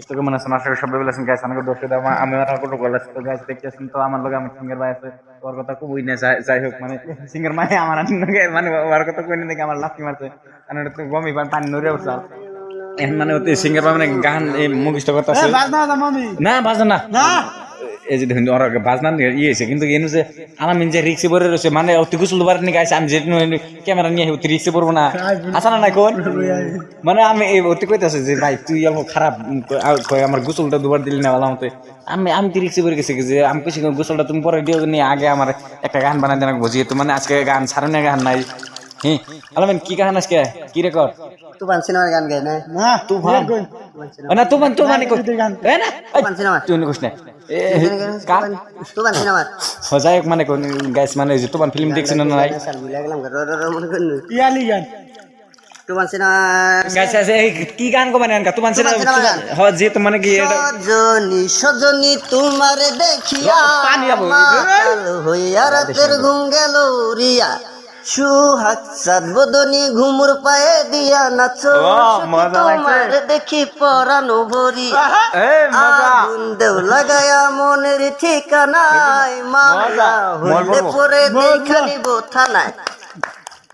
তোকে মনে আছে আশা করি সবাই বলেছেন গাইস আমাকে দর্শক আমি আর কোনো গলা তো গাইস দেখতেছেন তো আমার লগে আমার সিঙ্গার ভাই আছে ওর কথা কই না যাই হোক মানে সিঙ্গার ভাই আমার লগে মানে ওর কথা কই না দেখে আমার লাফি মারছে কারণ এটা তো গমি পানি নড়ে উঠছে এখন মানে ওতে সিঙ্গার ভাই মানে গান এই মুখস্থ করতেছে না বাজনা না এই যে দেখুন ওর বাজনা ইয়ে হয়েছে কিন্তু এনে যে আলামিন যে রিক্সে পরে রয়েছে মানে অতি গুছল দুবার নিয়ে গাইছে আমি যে ক্যামেরা নিয়ে অতি রিক্সে পড়বো না আসা না কোন মানে আমি এই অতি কইতেছে যে ভাই তুই অল্প খারাপ আমার গোসলটা দুবার দিলি না ভালো মতো আমি তো রিক্সে পড়ে গেছি যে আমি কইছি গোসলটা তুমি পরে দিও নিয়ে আগে আমার একটা গান বানাই দেন বুঝিয়ে তো মানে আজকে গান ছাড়নে গান নাই হ্যাঁ আলামিন কি গান আজকে কি রেকর্ড তুফান সিনেমার গান গায় না তুফান না তুফান তুফান গান তাই না তুফান সিনেমা তুই কোশ না তুফান সিনেমা যাই হোক মানে গাইস মানে যে তুফান ফিল্ম দেখছেন না নাই ইয়ালি গান তুফান সিনেমা গাইস এই কি গান কো মানে তুফান সিনেমা হ্যাঁ যে তো মানে কি এটা সজনী সজনী তোমার দেখিয়া পানি আবো হইয়া রাতের ঘুম গেল রিয়া সুহাগ সাত বদনী ঘুমুর পায়ে দিয়া নাচো তোমার দেখি পরানো ভরি আগুন দেও লাগায়া মনের ঠিকানায় মামলা হইলে পরে দেখা নিব থানায়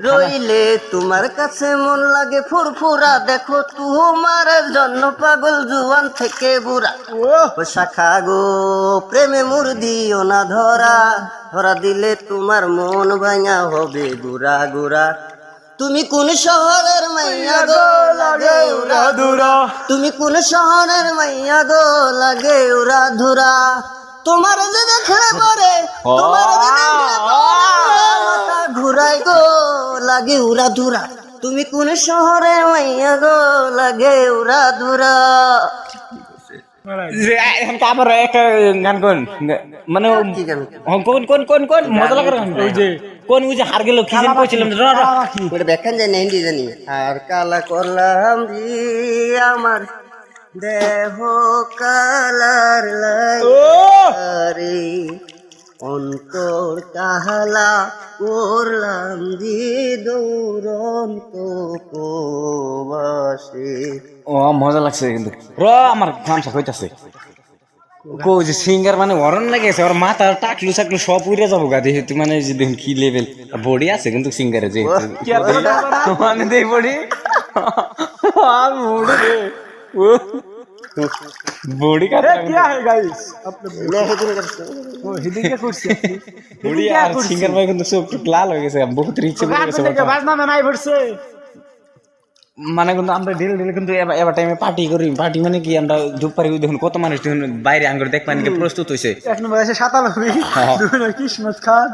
রইলে তোমার কাছে মন লাগে ফুরফুরা দেখো তোমার জন্য পাগল জুয়ান থেকে বুড়া ও শাখা গো প্রেমে মুর দিও না ধরা ধরা দিলে তোমার মন ভাঙা হবে গুড়া গুড়া তুমি কোন শহরের মাইয়া গো লাগে উড়া ধুরা তুমি কোন শহরের মাইয়া গো লাগে উড়া ধুরা তোমার যে দেখলে পরে তোমার যে দেখলে মাথা ঘুরাই গো লাগে উড়া ধুরা তুমি কোন শহরে মাইয়া গো লাগে উড়া ধুরা যে এখন আবার একটা গান কোন মানে কোন কোন কোন কোন মজা লাগার গান ওই যে কোন ওই যে হার গেল কি যেন কইছিলাম ওটা ব্যাখ্যান যায় না হিন্দি জানি আর কালা করলাম রে আমার দেহ কালার লাগে অন্তর কাহালা করলাম রে দৌড়ন্ত প্রবাসে ও মজা লাগছে কিন্তু আমার গামছা কইতাছে কো যে সিঙ্গার মানে অরণ লাগেছে ওর মাথা টাকলু চাকলু সব উড়ে যাবো গা দেখি তুই মানে যে দেখুন কি লেভেল বডি আছে কিন্তু সিঙ্গারে যে মানে দেই বডি बॉडी का क्या है गाइस बॉडी यार सिंगर भाई কিন্তু সব লাল হয়ে গেছে বহুত রিচ হয়ে গেছে বাজনা মে নাই পড়ছে মানে কিন্তু আমরা ঢিল ঢিল কিন্তু এবার টাইমে পার্টি করি পার্টি মানে কি আমরা দুপারি দেখুন কত মানুষ দেখুন বাইরে আঙ্গুর দেখবানি প্রস্তুত হইছে এক নম্বর আছে 97 দুই নম্বর কিসমত খান